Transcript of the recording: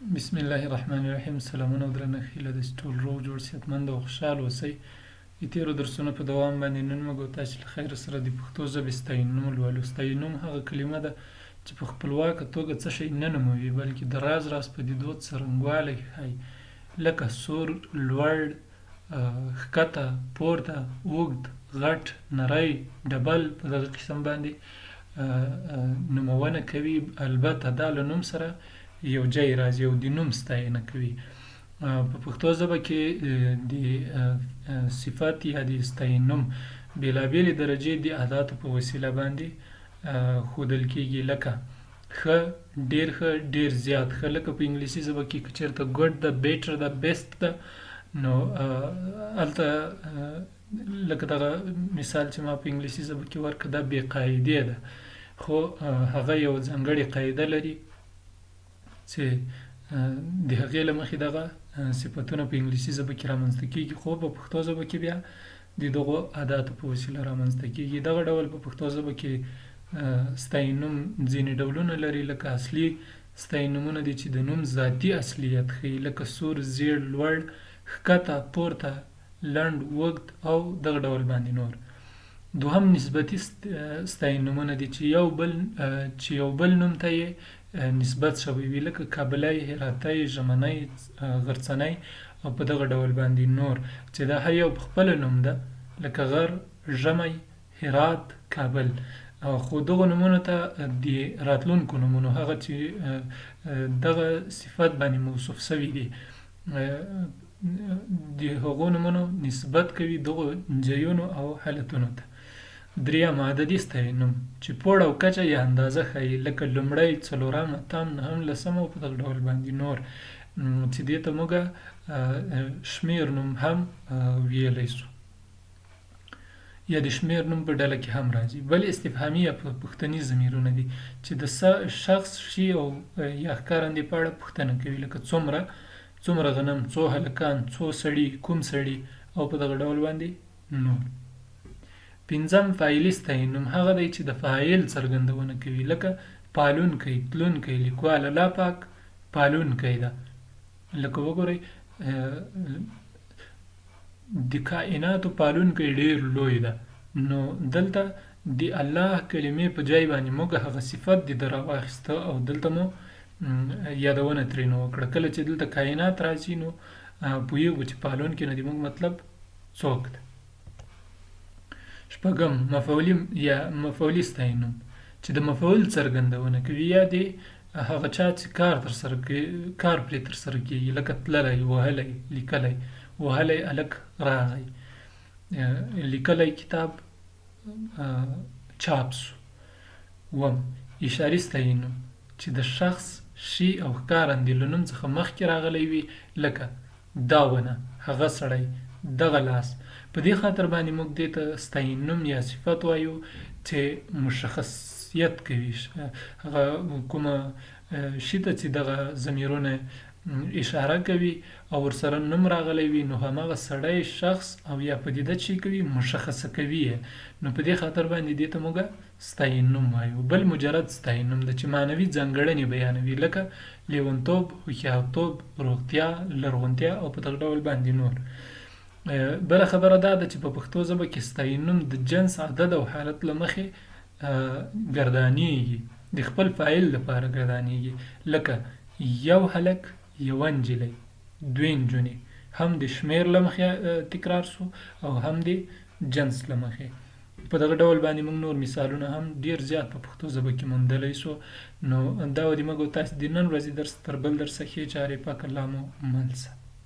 بسم الله الرحمن الرحیم. سلامونه او درنښت هیله ده چې ټول روغ جوړ صحتمند او خوشحال اوسئ. د تېرو درسونو په دوام باندې نن موږ او تاسو له خیر سره د پښتو ژبې ستاینوم لولو. ستاینوم هغه کلمه ده چې په خپلواکه توګه څه شی نه نوموي، بلکې د راز پدیدو څرنګوالی ښایي، لکه سور، لوړ، ښکته، پورته، اوږد، غټ، نری، ډبل په دغه قسم باندې نومونه کوي. البته دا له نوم سره یو ځای راځي او د نوم ستاینه کوي. په پښتو ژبه کې د صفت یا د ستاینوم بېلابېلې درجې د اداتو په وسیله باندې ښودل کېږي، لکه ښه، ډېر ښه، ډېر زیات ښه. لکه په انګلیسي ژبه کې که چېرته ګډ ده، بیټر ده، بیسټ ده، نو هلته لکه دغه مثال چې ما په انګلیسي ژبه کې ورکړه دا بې قاعدې ده، خو هغه یو ځانګړې قاعده لري چې د هغې له مخې دغه صفتونه په انګلیسي ژبه کې رامنځته کېږي، خو په پښتو ژبه کې بیا د دغو اداتو په وسیله رامنځته کېږي. دغه ډول په پښتو ژبه کې ستاینوم ځینې ډولونه لري، لکه اصلي ستاینومونه دي چې د نوم ذاتي اصلیت ښیي، لکه سور، زیړ، لوړ، ښکته، پورته، لنډ، اوږد او دغه ډول باندې نور. دوهم نسبتي ستاینومونه دي چې یو بل نوم ته یې نسبت شوی وي، لکه کابلی، هراتی، ژمنی، غرڅنی او په دغه ډول باندې نور، چې دا هر یو په خپله نوم ده، لکه غر، ژمی، هرات، کابل. خو دغو نومونو ته د راتلونکو نومونو، هغه چې دغه صفت باندې موصوف شوي دي، د هغو نومونو نسبت کوي دغو ځایونو او حالتونو ته. دریم عددي ستاینوم چې پوړ او کچه یا اندازه ښیي، لکه لومړی، څلورم، اتم، نهم، لسم او په دغه ډول باندې نور، چې دې ته موږ شمېر نوم هم ویلی سو یا د شمېر نوم په ډله کې هم راځي. بل استفهامي یا پوښتنیز ضمیرونه دي چې د شخص، شي او یا ښکارندې په اړه پوښتنه کوي، لکه څومره غنم، څو هلکان، څو سړي، کوم سړي او په دغه ډول باندې نور. پنځم فاعلي ستاینوم هغه دی چې د فاعل څرګندونه کوي، لکه پالونکی، تلونکی. لیکوال الله پاک پالونکی ده، لکه وګورئ د کائناتو پالونکی ډېر لوی ده، نو دلته د الله کلمې په ځای باندې موږ هغه صفت د ده راواخیسته او دلته مو یادونه ترېنه وکړه. کله چې دلته کائنات راځي نو پوهېږو چې پالونکی نه د موږ مطلب څوک ده. شپږم مفعولي ستاینوم چې د مفعول څرګندونه کوي یا د هغه چا چې کار پرې ترسره کېږي، لکه تللی، وهلی، لیکلی. وهلی هلک راغی، لیکلی کتاب چاپ سو. اووم اشاري ستاینوم چې د شخص، شي او ښکارندې له نوم څخه مخکې راغلی وي، لکه دا ونه، هغه سړی، دغه لاس. په دې خاطر باندې موږ دې ته ستاینوم یا صفت وایو چې مشخصیت کوي، هغه کومه شي ته چې دغه ضمیرونه اشاره کوي او ورسره نوم راغلی وي، نو هماغه سړی، شخص او یا پدیده چې کوي مشخصه کوي یې، نو په دې خاطر باندې دې ته موږ ستاینوم وایو. بل مجرد ستاینوم ده چې معنوي ځانګړنې بیانوي، لکه لیونتوب، هوښیارتوب، روغتیا، لرغونتیا او په دغه ډول باندې نور. بله خبره دا ده چې په پښتو ژبه کې ستاینوم د جنس، عدد او حالت له مخې ګردانیږي، د خپل فاعل لپاره ګردانیږي، لکه یو هلک، یوه نجلۍ، دوې نجونې. هم د شمېر له مخې تکرار سو او هم د جنس له مخې. په دغه ډول باندې موږ نور مثالونه هم ډېر زیات په پښتو ژبه کې موندلی سو. نو دا و د موږ او تاسې د نن ورځې درس تر بل درسه ښې چارې پاک الله مو مل شه.